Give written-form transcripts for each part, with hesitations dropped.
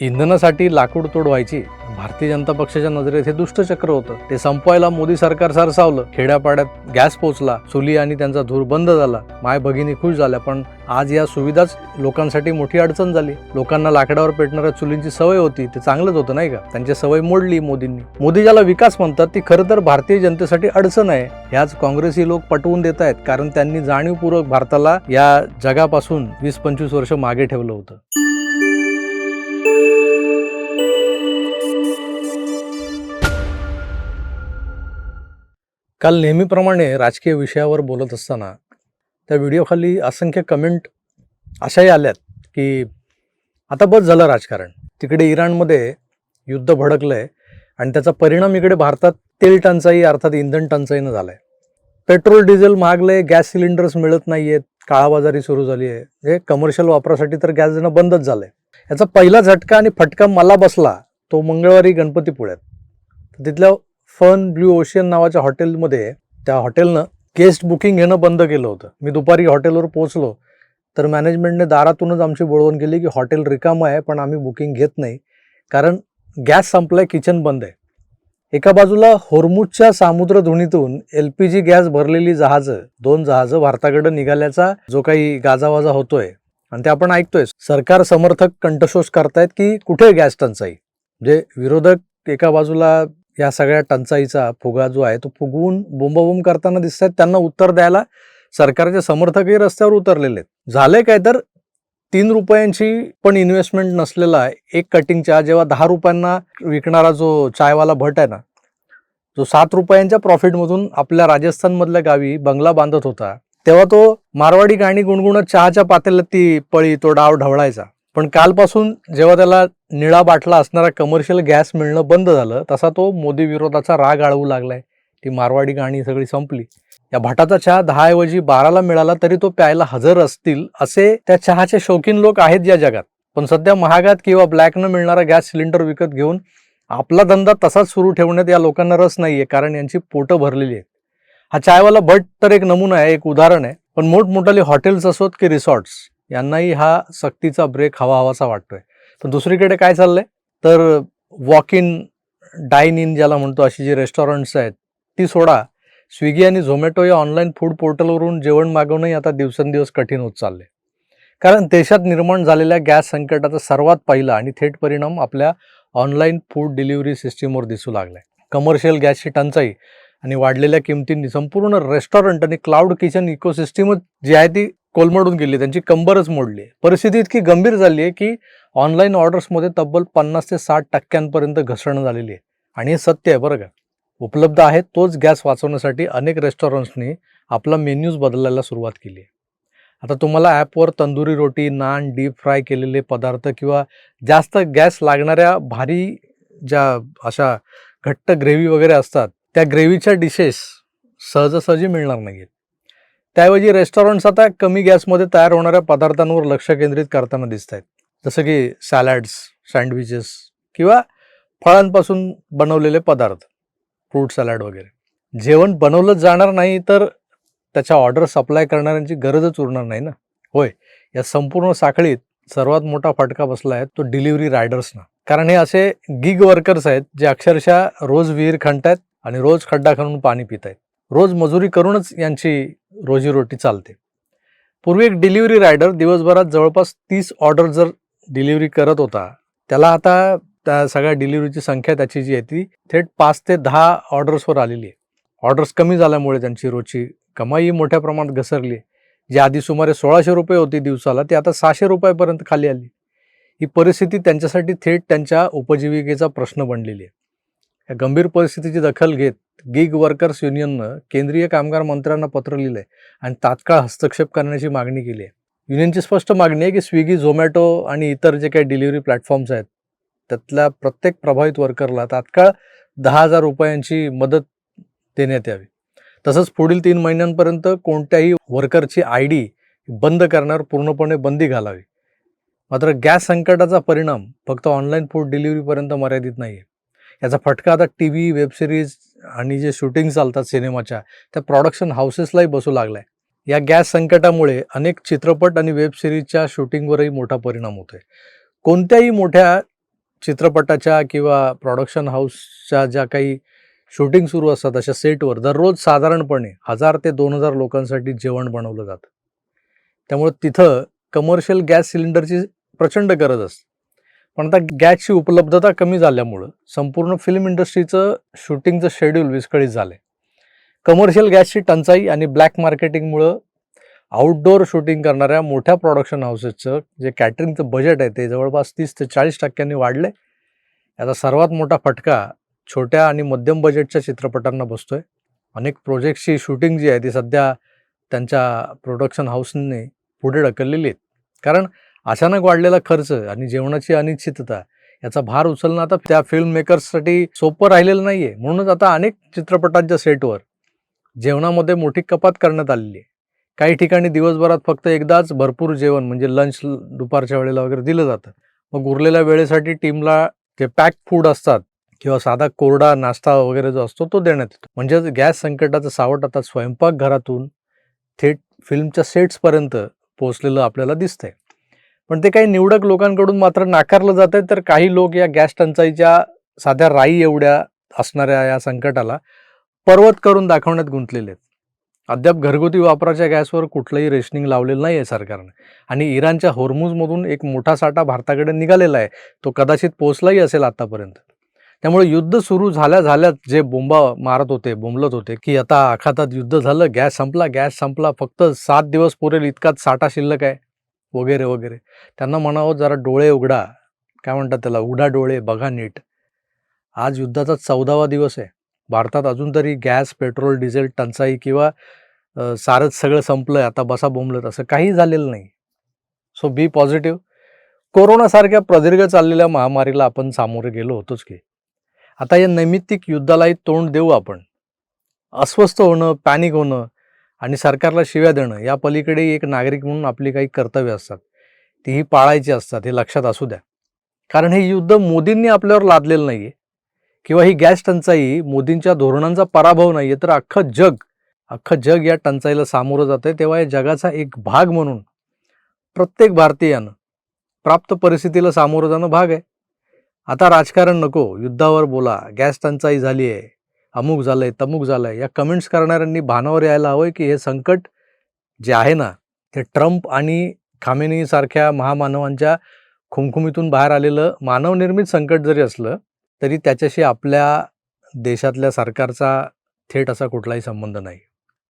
इंधनासाठी लाकूड तोड व्हायची. भारतीय जनता पक्षाच्या नजरेत हे दुष्टचक्र होतं. ते संपवायला मोदी सरकार सरसावलं. खेड्यापाड्यात गॅस पोचला, चुली आणि त्यांचा धूर बंद झाला. माय भगिनी खुश झाल्या. पण आज या सुविधाच लोकांसाठी मोठी अडचण झाली. लोकांना लाकडावर पेटणाऱ्या चुलींची सवय होती, ते चांगलंच होतं नाही का? त्यांची सवय मोडली मोदींनी. मोदी ज्याला विकास म्हणतात ती खरं तर भारतीय जनतेसाठी अडचण आहे. ह्याच काँग्रेसी लोक पटवून देत आहेत, कारण त्यांनी जाणीवपूर्वक भारताला या जगापासून 20-25 वर्ष मागे ठेवलं होतं. काल नेहमीप्रमाणे राजकीय विषयावर बोलत असताना त्या व्हिडिओखाली असंख्य कमेंट अशाही आल्यात की आता बस झालं राजकारण. तिकडे इराणमध्ये युद्ध भडकलंय आणि त्याचा परिणाम इकडे भारतात तेल टंचाई अर्थात इंधन टंचाईनं झालाय. पेट्रोल डिझेल महागलंय, गॅस सिलेंडर्स मिळत नाहीयेत, काळाबाजारी सुरू झाली आहे. हे कमर्शियल वापरासाठी तर गॅस देणं बंदच झालंय. याचा पहिला झटका आणि फटका मला बसला तो मंगळवारी गणपतीपुळ्यात. तिथल्या फन ब्ल्यू ओशियन नावाच्या हॉटेलमध्ये त्या हॉटेलनं गेस्ट बुकिंग घेणं बंद केलं होतं. मी दुपारी हॉटेलवर पोहोचलो तर मॅनेजमेंटने दारातूनच आमची बोलवण केली की हॉटेल रिकामं आहे पण आम्ही बुकिंग घेत नाही, कारण गॅस संपलाय, किचन बंद आहे. एका बाजूला होर्मुझच्या सामुद्रधुनीतून LPG गॅस भरलेली दोन जहाजं भारताकडे निघाल्याचा जो काही गाजावाजा होतोय आणि ते आपण ऐकतोय. सरकार समर्थक कंठशोष करतायत की कुठे गॅस टंचाई. म्हणजे विरोधक एका बाजूला या सगळ्या टंचाईचा फुगा जो आहे तो फुगवून बोंबाबोंब करताना दिसतात. त्यांना उत्तर द्यायला सरकारचे समर्थकही रस्त्यावर उतरलेले आहेत. झालंय काय तर 3 रुपयांची पण इन्व्हेस्टमेंट नसलेला एक कटिंग चहा जेव्हा 10 रुपयांना विकणारा जो चायवाला भट आहे ना, जो 7 रुपयांच्या प्रॉफिटमधून आपल्या राजस्थानमधल्या गावी बंगला बांधत होता, तेव्हा तो मारवाडी गाणी गुणगुणत चहाच्या पातेल्यात ती पळी तो डाव ढवळायचा. पण कालपासून जेव्हा त्याला निळा बाटला असणारा कमर्शियल गॅस मिळणं बंद झालं, तसा तो मोदी विरोधाचा राग आळवू लागलाय. ती मारवाडी गाणी सगळी संपली. या भाटाचा चहा 10 ऐवजी 12ला मिळाला तरी तो प्यायला हजर असतील असे त्या चहाचे शौकीन लोक आहेत या जगात. पण सध्या महागात किंवा ब्लॅकनं मिळणारा गॅस सिलेंडर विकत घेऊन आपला धंदा तसाच सुरू ठेवण्यात या लोकांना रस नाहीये, कारण यांची पोटं भरलेली आहेत. हा चायवाला भट तर एक नमुना आहे, एक उदाहरण आहे. पण मोठमोठाले हॉटेल्स असोत की रिसॉर्ट्स, यांनाही हा सक्तीचा ब्रेक हवासा वाटतोय. पण दुसरीकडे काय चाललंय तर वॉक इन, डाईन इन ज्याला म्हणतो अशी जी रेस्टॉरंट्स आहेत ती सोडा, स्विगी आणि झोमॅटो या ऑनलाईन फूड पोर्टलवरून जेवण मागवणंही आता दिवसेंदिवस कठीण होत चाललंय. कारण देशात निर्माण झालेल्या गॅस संकटाचा सर्वात पहिला आणि थेट परिणाम आपल्या ऑनलाईन फूड डिलिव्हरी सिस्टीमवर दिसू लागलाय. कमर्शियल गॅसची टंचाई आणि वाढलेल्या किमतींनी संपूर्ण रेस्टॉरंट आणि क्लाउड किचन इकोसिस्टीमच जी आहे ती कोलमडून गेली, त्यांची कंबरच मोडली. परिस्थिती इतकी गंभीर झाली आहे की ऑनलाईन ऑर्डर्समध्ये तब्बल 50 ते 60% घसरण झालेली आहे. आणि हे सत्य आहे बरं का. उपलब्ध आहे तोच गॅस वाचवण्यासाठी अनेक रेस्टॉरंट्सनी आपला मेन्यूज बदलायला सुरुवात केली आहे. आता तुम्हाला ॲपवर तंदुरी रोटी, नान, डीप फ्राय केलेले पदार्थ किंवा जास्त गॅस लागणाऱ्या भारी ज्या अशा घट्ट ग्रेव्ही वगैरे असतात त्या ग्रेव्हीच्या डिशेस सहजासहजी मिळणार नाहीत. त्याऐवजी रेस्टॉरंट्स आता कमी गॅसमध्ये तयार होणाऱ्या पदार्थांवर लक्ष केंद्रित करताना दिसत आहेत. जसं की सॅलड्स, सँडविचेस किंवा फळांपासून बनवलेले पदार्थ, फ्रूट सॅलड वगैरे. जेवण बनवलं जाणार नाही तर त्याच्या ऑर्डर सप्लाय करणाऱ्यांची गरजच उरणार नाही ना. होय, या संपूर्ण साखळीत सर्वात मोठा फटका बसला आहे तो डिलिव्हरी रायडर्सना. कारण हे असे गिग वर्कर्स आहेत जे अक्षरशः रोज विहीर खणतायत आणि रोज खड्डा खणून पाणी पित आहेत. रोज मजुरी करूनच यांची रोजीरोटी चालते. पूर्वी एक डिलिव्हरी रायडर दिवसभरात जवळपास 30 ऑर्डर जर डिलिव्हरी करत होता, त्याला आता त्या सगळ्या डिलिव्हरीची संख्या त्याची जी आहे ती थेट 5 ते 10 ऑर्डर्सवर आलेली आहे. ऑर्डर्स कमी झाल्यामुळे त्यांची रोजची कमाई मोठ्या प्रमाणात घसरली. जी आधी सुमारे 1600 रुपये होती दिवसाला, ती आता 600 रुपयापर्यंत खाली आली. ही परिस्थिती त्यांच्यासाठी थेट त्यांच्या उपजीविकेचा प्रश्न बनलेली आहे. या गंभीर परिस्थितीची दखल घेत गिग वर्कर्स युनियननं केंद्रीय कामगार मंत्र्यांना पत्र लिहिलंय आणि तात्काळ हस्तक्षेप करण्याची मागणी केली आहे. युनियनची स्पष्ट मागणी आहे की स्विगी, झोमॅटो आणि इतर जे काही डिलिव्हरी प्लॅटफॉर्म्स आहेत त्यातल्या प्रत्येक प्रभावित वर्करला तात्काळ 10,000 रुपयांची मदत देण्यात यावी. तसंच पुढील 3 महिन्यांपर्यंत कोणत्याही वर्करची ID बंद करण्यावर पूर्णपणे बंदी घालावी. मात्र गॅस संकटाचा परिणाम फक्त ऑनलाईन फूड डिलिव्हरीपर्यंत मर्यादित नाही आहे. याचा फटका आता TV, वेबसिरीज आणि जे शूटिंग चालतात सिनेमाच्या त्या प्रोडक्शन हाऊसेसलाही बसू लागलाय. या गॅस संकटामुळे अनेक चित्रपट आणि वेब सिरीजच्या शूटिंगवरही मोठा परिणाम होतोय. कोणत्याही मोठ्या चित्रपटाच्या किंवा प्रोडक्शन हाऊसच्या ज्या काही शूटिंग सुरू असतात अशा सेटवर दररोज साधारणपणे 1000 ते 2000 लोकांसाठी जेवण बनवलं जातं. त्यामुळे तिथं कमर्शियल गॅस सिलेंडरची प्रचंड गरज असते. पण आता गॅसची उपलब्धता कमी झाल्यामुळं संपूर्ण फिल्म इंडस्ट्रीचं शूटिंगचं शेड्यूल विस्कळीत झालं. कमर्शियल गॅसची टंचाई आणि ब्लॅक मार्केटिंगमुळं आउटडोअर शूटिंग करणाऱ्या मोठ्या प्रोडक्शन हाऊसेसचं जे कॅटरिंगचं बजेट आहे ते जवळपास 30 ते 40% वाढले. याचा सर्वात मोठा फटका छोट्या आणि मध्यम बजेटच्या चित्रपटांना बसतोय. अनेक प्रोजेक्ट्सची शूटिंग जी आहे ती सध्या त्यांच्या प्रोडक्शन हाऊसने पुढे ढकललेली आहेत. कारण अचानक वाढलेला खर्च आणि जेवणाची अनिश्चितता याचा भार उचलणं आता त्या फिल्म मेकर्ससाठी सोपं राहिलेलं नाही आहे. म्हणूनच आता अनेक चित्रपटांच्या सेटवर जेवणामध्ये मोठी कपात करण्यात आलेली आहे. काही ठिकाणी दिवसभरात फक्त एकदाच भरपूर जेवण म्हणजे लंच दुपारच्या वेळेला वगैरे दिलं जातं. मग उरलेल्या वेळेसाठी टीमला जे पॅक फूड असतात किंवा साधा कोरडा नाश्ता वगैरे जो असतो तो देण्यात येतो. म्हणजे गॅस संकटाचं सावट आता स्वयंपाकघरातून थेट फिल्मच्या सेट्सपर्यंत पोहोचलेलं आपल्याला दिसतंय. पण ते काही निवडक लोकांकडून मात्र नाकारलं जातंय. तर काही लोक या गॅस टंचाईच्या साध्या राई एवढ्या असणाऱ्या या संकटाला पर्वत करून दाखवण्यात गुंतलेले आहेत. अद्याप घरगुती वापराच्या गॅसवर कुठलंही रेशनिंग लावलेलं नाही आहे सरकारने. आणि इराणच्या होर्मुझमधून एक मोठा साठा भारताकडे निघालेला आहे. तो कदाचित पोहोचलाही असेल आतापर्यंत. त्यामुळे युद्ध सुरू झाल्याच जे बोंबलत होते की आता आखातात युद्ध झालं, गॅस संपला, फक्त 7 दिवस पुरेल इतकाच साठा शिल्लक आहे वगैरे वगैरे. त्यांना म्हणावं जरा डोळे उघडा, काय म्हणतात त्याला, उघडा डोळे बघा नीट. आज युद्धाचा 14वा दिवस आहे. भारतात अजून तरी गॅस, पेट्रोल, डिझेल टंचाई किंवा सारंच सगळं संपलंय आता बसा बोंबलत असं काही झालेलं नाही. सो बी पॉझिटिव्ह. कोरोनासारख्या प्रदीर्घ चाललेल्या महामारीला आपण सामोरे गेलो होतोच की. आता या नैमित्तिक युद्धालाही तोंड देऊ आपण. अस्वस्थ होणं, पॅनिक होणं आणि सरकारला शिव्या देणं या पलीकडे एक नागरिक म्हणून आपली काही कर्तव्य असतात, तीही पाळायची असतात, हे लक्षात असू द्या. कारण हे युद्ध मोदींनी आपल्यावर लादलेलं नाहीये किंवा ही गॅस टंचाई मोदींच्या धोरणांचा पराभव नाहीये, तर अख्खं जग या टंचाईला सामोरं जातंय. तेव्हा या जगाचा एक भाग म्हणून प्रत्येक भारतीयानं प्राप्त परिस्थितीला सामोरं जाणं भाग आहे. आता राजकारण नको, युद्धावर बोला, गॅस टंचाई झाली आहे, अमुक झालंय, तमुक झालंय, या कमेंट्स करणाऱ्यांनी भानावर यायला हवंय की हे संकट जे आहे ना ते ट्रम्प आणि खामेनी सारख्या महामानवांच्या खुमखुमीतून बाहेर आलेलं मानवनिर्मित संकट जरी असलं तरी त्याच्याशी आपल्या देशातल्या सरकारचा थेट असा कुठलाही संबंध नाही.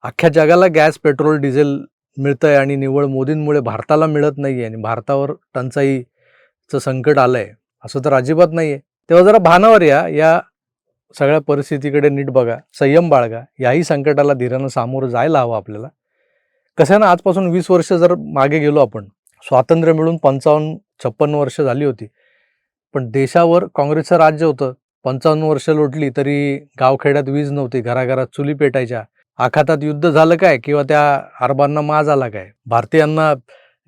अख्ख्या जगाला गॅस, पेट्रोल, डिझेल मिळतंय आणि निव्वळ मोदींमुळे भारताला मिळत नाहीये आणि भारतावर टंचाईचं संकट आलंय असं तर अजिबात नाहीये. तेव्हा जरा भानावर या सगळ्या परिस्थितीकडे नीट बघा, संयम बाळगा. याही संकटाला धीरानं सामोरं जायला हवं आपल्याला. कसं ना, आजपासून 20 वर्ष जर मागे गेलो आपण, स्वातंत्र्य मिळून 55-56 वर्ष झाली होती, पण देशावर काँग्रेसचं राज्य होतं. 55 वर्ष लोटली तरी गावखेड्यात वीज नव्हती, घराघरात चुली पेटायच्या. आखातात युद्ध झालं काय किंवा त्या अरबांना माज आला काय, भारतीयांना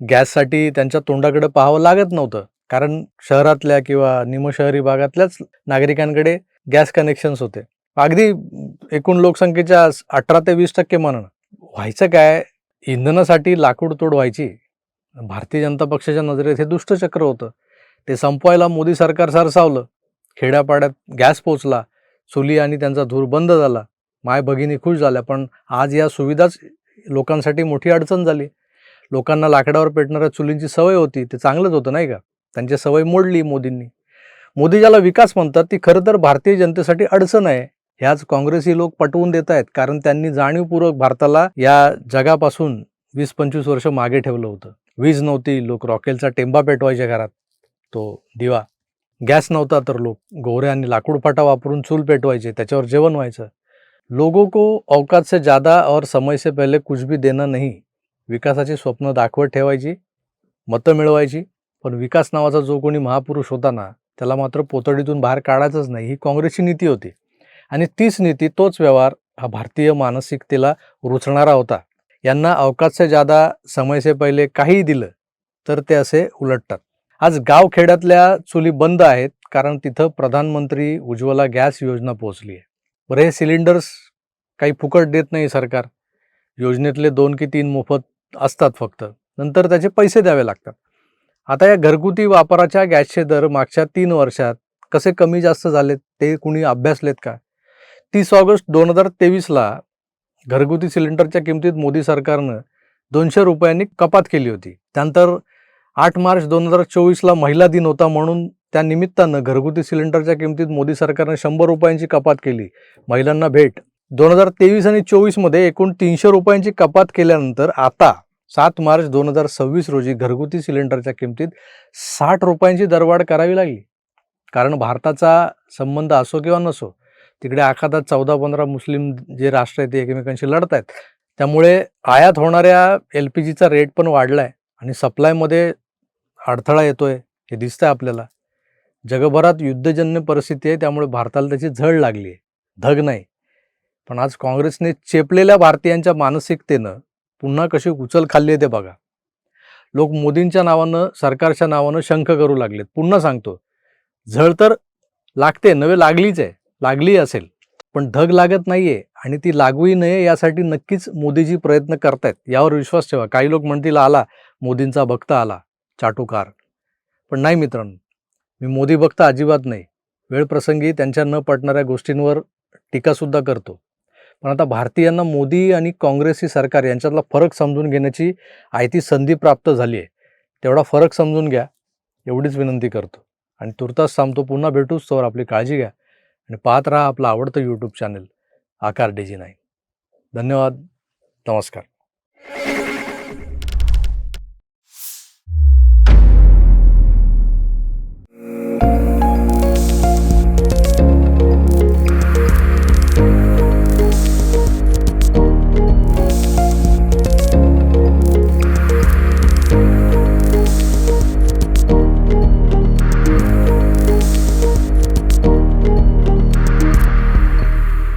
गॅससाठी त्यांच्या तोंडाकडे पाहावं लागत नव्हतं. कारण शहरातल्या किंवा निमशहरी भागातल्याच नागरिकांकडे गॅस कनेक्शन्स होते. अगदी एकूण लोकसंख्येच्या 18 ते 20% म्हणा. व्हायचं काय, इंधनासाठी लाकूड तोड व्हायची. भारतीय जनता पक्षाच्या नजरेत हे दुष्टचक्र होतं. ते संपवायला मोदी सरकार सरसावलं. खेड्यापाड्यात गॅस पोचला, चुली आणि त्यांचा धूर बंद झाला, माय भगिनी खुश झाल्या. पण आज या सुविधाच लोकांसाठी मोठी अडचण झाली. लोकांना लाकडावर पेटणाऱ्या चुलींची सवय होती, ते चांगलंच होतं नाही का. त्यांची सवय मोडली मोदींनी. मोदी ज्याला विकास म्हणतात ती खरं तर भारतीय जनतेसाठी अडचण आहे. ह्याच काँग्रेसी लोक पटवून देत आहेत, कारण त्यांनी जाणीवपूर्वक भारताला या जगापासून 20-25 वर्ष मागे ठेवलं होतं. वीज नव्हती, लोक रॉकेलचा टेंबा पेटवायचे घरात, तो दिवा. गॅस नव्हता तर लोक गोवरे आणि लाकूड फाटा वापरून चूल पेटवायचे, त्याच्यावर जेवण व्हायचं. लोगों को औकात से ज़्यादा और समय से पहले कुछ भी देना नहीं. विकासाची स्वप्न दाखवत ठेवायची, मतं मिळवायची, पण विकास नावाचा जो कोणी महापुरुष होता ना त्याला मात्र पोतडीतून बाहेर काढायचंच नाही, ही काँग्रेसची नीती होती. आणि तीच नीती, तोच व्यवहार हा भारतीय मानसिकतेला रुचणारा होता. यांना औकात से ज़्यादा, समय से पहिले काहीही दिलं तर ते असे उलटतात. आज गावखेड्यातल्या चुली बंद आहेत कारण तिथं प्रधानमंत्री उज्ज्वला गॅस योजना पोहोचली आहे. बरं, हे सिलेंडर्स काही फुकट देत नाही सरकार. योजनेतले 2 की 3 मोफत असतात फक्त, नंतर त्याचे पैसे द्यावे लागतात. आता या घरगुती वापराच्या गॅसचे दर मागच्या 3 वर्षात कसे कमी जास्त झालेत ते कुणी अभ्यासलेत का? 30 ऑगस्ट 2023ला घरगुती सिलेंडरच्या किमतीत मोदी सरकारनं 200 रुपयांनी कपात केली होती. त्यानंतर 8 मार्च 2024ला महिला दिन होता म्हणून त्या निमित्तानं घरगुती सिलेंडरच्या किमतीत मोदी सरकारनं 100 रुपयांची कपात केली. महिलांना भेट. 2023 आणि 24मध्ये एकूण 300 रुपयांची कपात केल्यानंतर आता 7 मार्च 2026 रोजी घरगुती सिलेंडरच्या किमतीत 60 रुपयांची दरवाढ करावी लागली. कारण भारताचा संबंध असो किंवा नसो, तिकडे आखातात 14-15 मुस्लिम जे राष्ट्र आहेत ते एकमेकांशी लढत आहेत. त्यामुळे आयात होणाऱ्या LPGचा रेट पण वाढला आहे आणि सप्लायमध्ये अडथळा येतोय हे दिसतंय आपल्याला. जगभरात युद्धजन्य परिस्थिती आहे, त्यामुळे भारताला त्याची झळ लागली आहे, धग नाही. पण आज काँग्रेसने चेपलेल्या भारतीयांच्या मानसिकतेनं पुन्हा कशी उचल खाल्ली आहे ते बघा. लोक मोदींच्या नावानं, सरकारच्या नावानं शंख करू लागलेत. पुन्हा सांगतो, झळ तर लागते, नवे लागलीच आहे, लागली असेल, पण धग लागत नाहीये आणि ती लागूही नये यासाठी नक्कीच मोदीजी प्रयत्न करतायत. यावर विश्वास ठेवा. काही लोक म्हणतील आला मोदींचा भक्त आला चाटुकार, पण नाही मित्रांनो, मी मोदी भक्त अजिबात नाही. वेळप्रसंगी त्यांच्या न पटणाऱ्या गोष्टींवर टीकासुद्धा करतो. पण आता भारतीयांना मोदी आणि काँग्रेसी सरकार यांच्यातला फरक समजून घेण्याची आयती संधी प्राप्त झाली आहे. तेवढा फरक समजून घ्या एवढीच विनंती करतो आणि तुर्तास थांबतो. पुन्हा भेटूच, तोवर आपली काळजी घ्या आणि पाहत राहा आपलं आवडतं यूट्यूब चॅनल आकार DG9. धन्यवाद. नमस्कार.